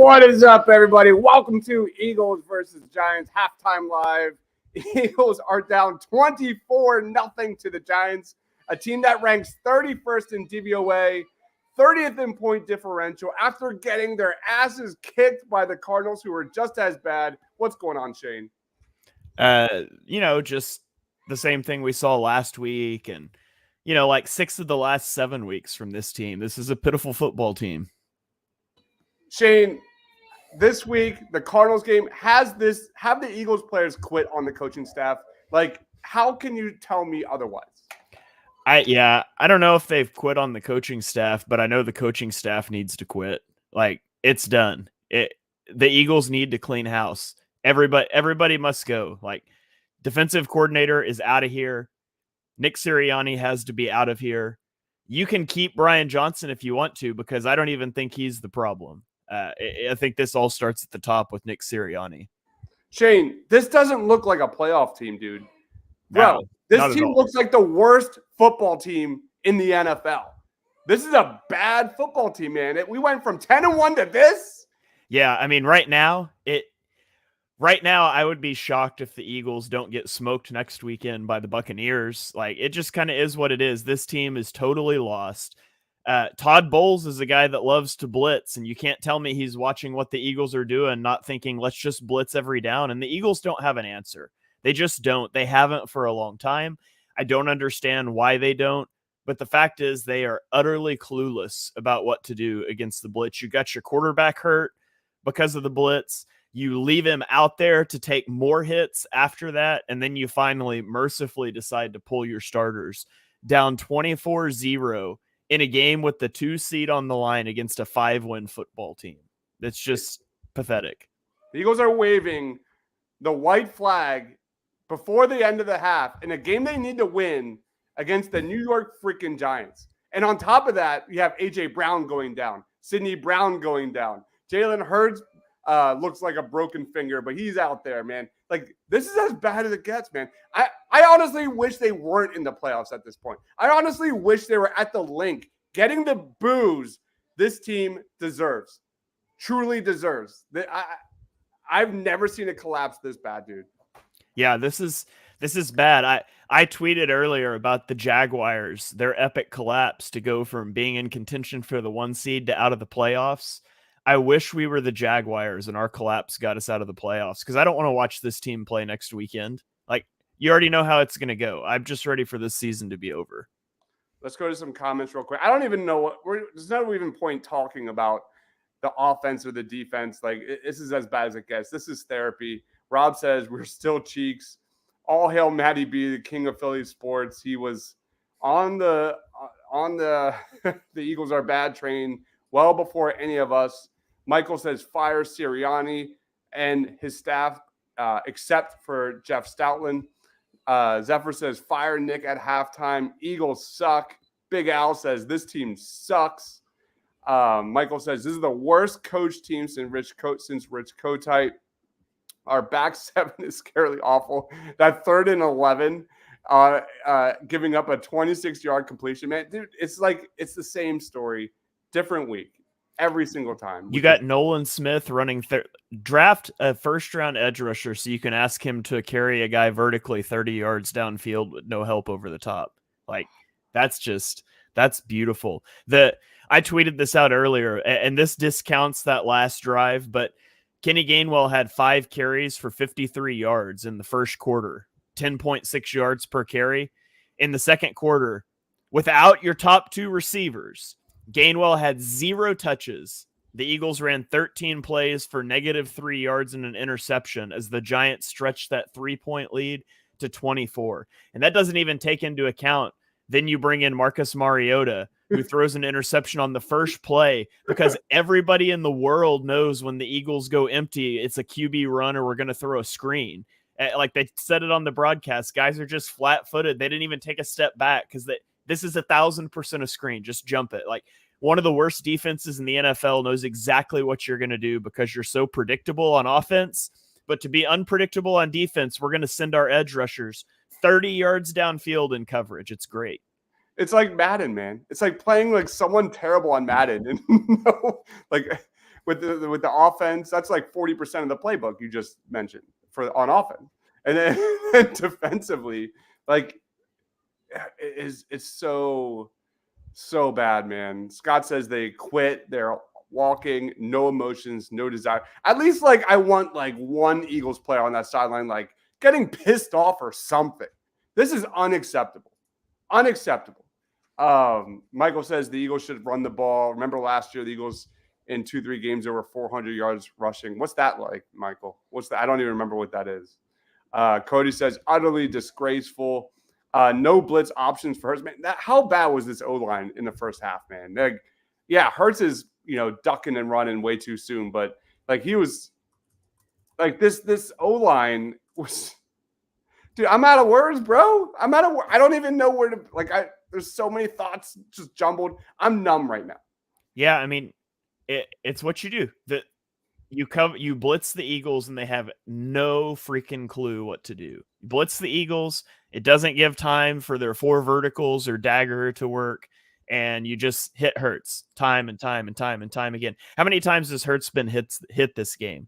What is up, everybody? Welcome to Eagles versus Giants halftime live. Eagles are down 24-0 to the Giants, a team that ranks 31st in DVOA, 30th in point differential after getting their asses kicked by the Cardinals, who are just as bad. What's going on, Shane? Just the same thing we saw last week and, like 6 of the last 7 weeks from this team. This is a pitiful football team. Shane, this week, the Cardinals game have the Eagles players quit on the coaching staff? Like, how can you tell me otherwise? I don't know if they've quit on the coaching staff, but I know the coaching staff needs to quit. Like, it's done. The Eagles need to clean house. Everybody must go. Like, defensive coordinator is out of here. Nick Sirianni has to be out of here. You can keep Brian Johnson if you want to, because I don't even think he's the problem. I think this all starts at the top with Nick Sirianni. Shane, this doesn't look like a playoff team, dude. Bro, this team looks like the worst football team in the NFL. This is a bad football team, man. We went from 10-1 to this. Yeah, I mean, right now, I would be shocked if the Eagles don't get smoked next weekend by the Buccaneers. Like, it just kind of is what it is. This team is totally lost. Todd Bowles is a guy that loves to blitz, and you can't tell me he's watching what the Eagles are doing, not thinking, let's just blitz every down. And the Eagles don't have an answer. They just don't. They haven't for a long time. I don't understand why they don't, but the fact is they are utterly clueless about what to do against the blitz. You got your quarterback hurt because of the blitz. You leave him out there to take more hits after that, and then you finally mercifully decide to pull your starters down 24-0 in a game with the 2 seed on the line against a 5-win football team. That's just pathetic. The Eagles are waving the white flag before the end of the half in a game they need to win against the New York freaking Giants. And on top of that, you have A.J. Brown going down, Sidney Brown going down. Jalen Hurts looks like a broken finger, but he's out there, man. Like, this is as bad as it gets, man. I honestly wish they weren't in the playoffs at this point. I honestly wish they were at the link getting the boos this team deserves. Truly deserves. I've never seen it collapse this bad, dude. Yeah, this is bad. I tweeted earlier about the Jaguars, their epic collapse to go from being in contention for the 1 seed to out of the playoffs. I wish we were the Jaguars and our collapse got us out of the playoffs, because I don't want to watch this team play next weekend. Like, you already know how it's going to go. I'm just ready for this season to be over. Let's go to some comments real quick. I don't even know there's no even point talking about the offense or the defense. Like, this is as bad as it gets. This is therapy. Rob says, we're still cheeks. All hail Matty B, the king of Philly sports. He was on the the Eagles are bad train well before any of us. Michael says, fire Sirianni and his staff, except for Jeff Stoutland. Zephyr says, fire Nick at halftime. Eagles suck. Big Al says, this team sucks. Michael says, this is the worst coach team since Rich Kotite. Our back seven is scarily awful. That 3rd and 11, giving up a 26-yard completion, man. Dude, it's like it's the same story, different week. Every single time. You got Nolan Smith running draft a first-round edge rusher so you can ask him to carry a guy vertically 30 yards downfield with no help over the top. Like, that's beautiful. I tweeted this out earlier, and this discounts that last drive, but Kenny Gainwell had 5 carries for 53 yards in the first quarter, 10.6 yards per carry. In the second quarter, without your top 2 receivers, Gainwell had 0 touches. The Eagles ran 13 plays for -3 yards and an interception as the Giants stretched that 3-point lead to 24. And that doesn't even take into account, then you bring in Marcus Mariota, who throws an interception on the first play, because everybody in the world knows when the Eagles go empty, it's a QB run or we're going to throw a screen. Like they said it on the broadcast, guys are just flat-footed. They didn't even take a step back because this is 1,000% a screen. Just jump it. Like, one of the worst defenses in the NFL knows exactly what you're going to do because you're so predictable on offense. But to be unpredictable on defense, we're going to send our edge rushers 30 yards downfield in coverage. It's great. It's like Madden, man. It's like playing like someone terrible on Madden. And like with the offense. That's like 40% of the playbook you just mentioned on offense, and then defensively, like it's so bad, man. Scott says they quit. They're walking, no emotions, no desire. At least like I want like one Eagles player on that sideline, like getting pissed off or something. This is unacceptable. Unacceptable. Michael says the Eagles should run the ball. Remember last year, the Eagles in 2-3 games over 400 yards rushing. What's that like, Michael? What's that? I don't even remember what that is. Cody says utterly disgraceful. No blitz options for Hurts. Man, how bad was this O-line in the first half, man? Like, yeah, Hurts is, ducking and running way too soon, but like he was like this O-line was, dude, I'm out of words, bro. I don't even know where to, there's so many thoughts just jumbled. I'm numb right now. Yeah. I mean, it's what you do. You blitz the Eagles and they have no freaking clue what to do. You blitz the Eagles. It doesn't give time for their 4 verticals or dagger to work. And you just hit Hurts time and time and time and time again. How many times has Hurts been hit this game?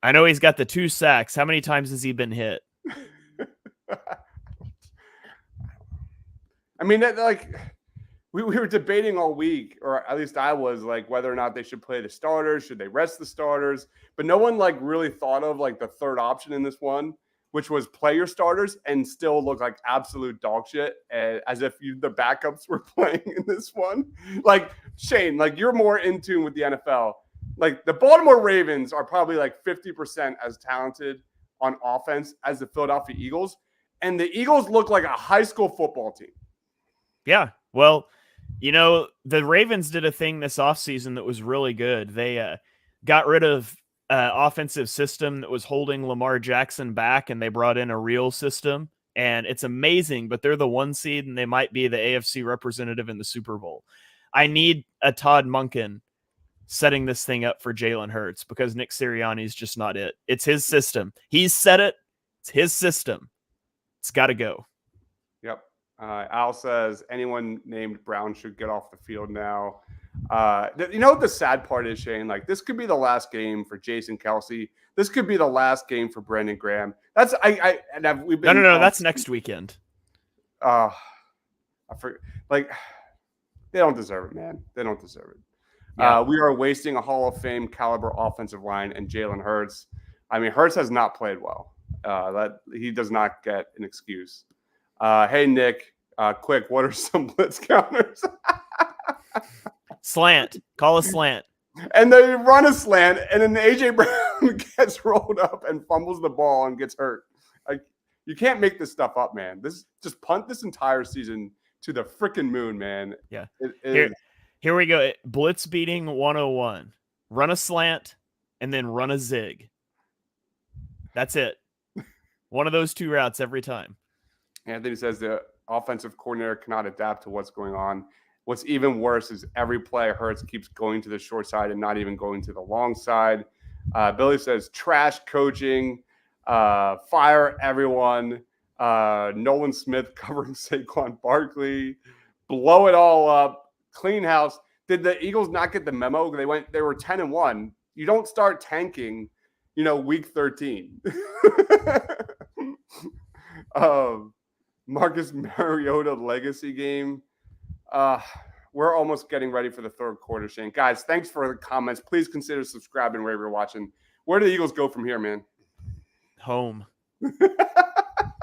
I know he's got the 2 sacks. How many times has he been hit? I mean, we were debating all week, or at least I was, like whether or not they should play the starters, should they rest the starters, but no one like really thought of like the third option in this one, which was play your starters and still look like absolute dog shit, as if the backups were playing in this one. Like Shane, like you're more in tune with the NFL. Like the Baltimore Ravens are probably like 50% as talented on offense as the Philadelphia Eagles, and the Eagles look like a high school football team. Yeah, well, the Ravens did a thing this offseason that was really good. They got rid of offensive system that was holding Lamar Jackson back, and they brought in a real system, and it's amazing, but they're the 1 seed, and they might be the AFC representative in the Super Bowl. I need a Todd Monken setting this thing up for Jalen Hurts because Nick Sirianni is just not it. It's his system. He's said it. It's his system. It's got to go. Yep. Al says anyone named Brown should get off the field now. What the sad part is, Shane? Like this could be the last game for Jason Kelsey. This could be the last game for Brandon Graham. That's we've been no. That's next weekend. I forget. Like they don't deserve it, man. They don't deserve it. Yeah. We are wasting a Hall of Fame caliber offensive line and Jalen Hurts. I mean, Hurts has not played well. That he does not get an excuse. Hey, Nick, quick, what are some blitz counters? Slant. Call a slant. And they run a slant, and then AJ Brown gets rolled up and fumbles the ball and gets hurt. Like you can't make this stuff up, man. Just punt this entire season to the freaking moon, man. Yeah. Here we go. Blitz beating 101. Run a slant and then run a zig. That's it. One of those 2 routes every time. Anthony says the offensive coordinator cannot adapt to what's going on. What's even worse is every play Hurts keeps going to the short side and not even going to the long side. Billy says trash coaching, fire everyone. Nolan Smith covering Saquon Barkley, blow it all up. Clean house. Did the Eagles not get the memo? They were 10-1. You don't start tanking, week 13. Marcus Mariota legacy game. We're almost getting ready for the third quarter, Shane. Guys, thanks for the comments. Please consider subscribing wherever you're watching. Where do the Eagles go from here, man? Home.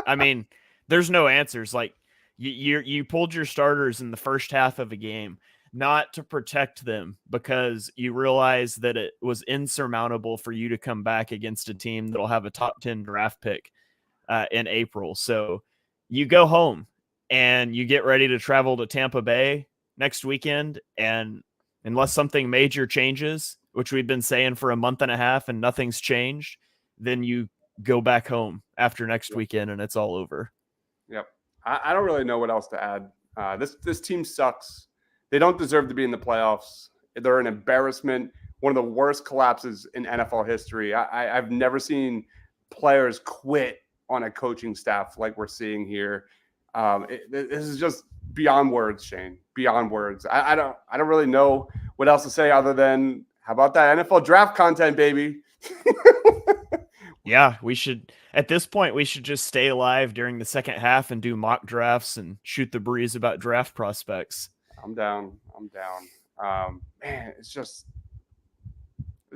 I mean, there's no answers. Like you pulled your starters in the first half of a game, not to protect them because you realize that it was insurmountable for you to come back against a team that'll have a top 10 draft pick in April. So you go home and you get ready to travel to Tampa Bay next weekend. And unless something major changes, which we've been saying for a month and a half and nothing's changed, then you go back home after next weekend and it's all over. Yep. I don't really know what else to add. This team sucks. They don't deserve to be in the playoffs. They're an embarrassment. One of the worst collapses in NFL history. I've never seen players quit on a coaching staff like we're seeing here. This is just beyond words, Shane. Beyond words. I don't really know what else to say other than How about that NFL draft content, baby? Yeah, we should. At this point, we should just stay alive during the second half and do mock drafts and shoot the breeze about draft prospects. I'm down. Man, it's the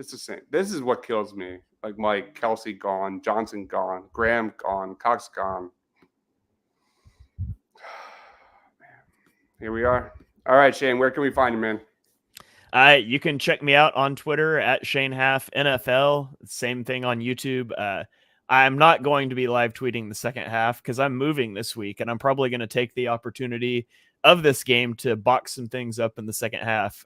same. This is what kills me. Like Mike, Kelsey gone, Johnson gone, Graham gone, Cox gone. Here we are. All right, Shane, where can we find you, man? You can check me out on Twitter at Shane Haff NFL. Same thing on YouTube. I'm not going to be live tweeting the second half because I'm moving this week, and I'm probably going to take the opportunity of this game to box some things up in the second half,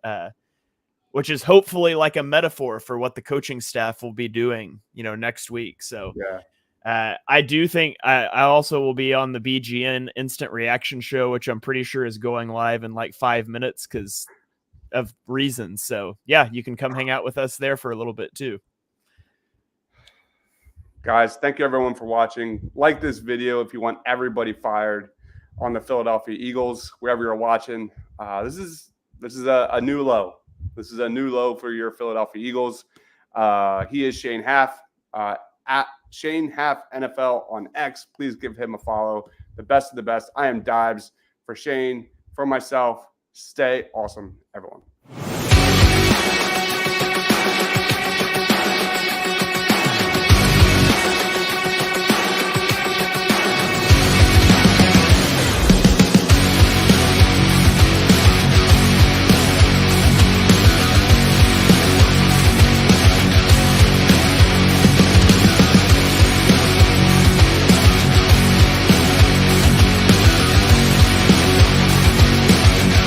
which is hopefully like a metaphor for what the coaching staff will be doing, next week. So yeah. I do think I also will be on the BGN Instant Reaction Show, which I'm pretty sure is going live in like 5 minutes because of reasons. So yeah, you can come hang out with us there for a little bit too. Guys, thank you everyone for watching. Like this video if you want everybody fired on the Philadelphia Eagles, wherever you're watching. This is a new low. This is a new low for your Philadelphia Eagles. He is Shane Haff, at Shane Haff NFL on X. Please give him a follow. The best of the best. I am Deibs. For Shane, for myself, stay awesome, everyone.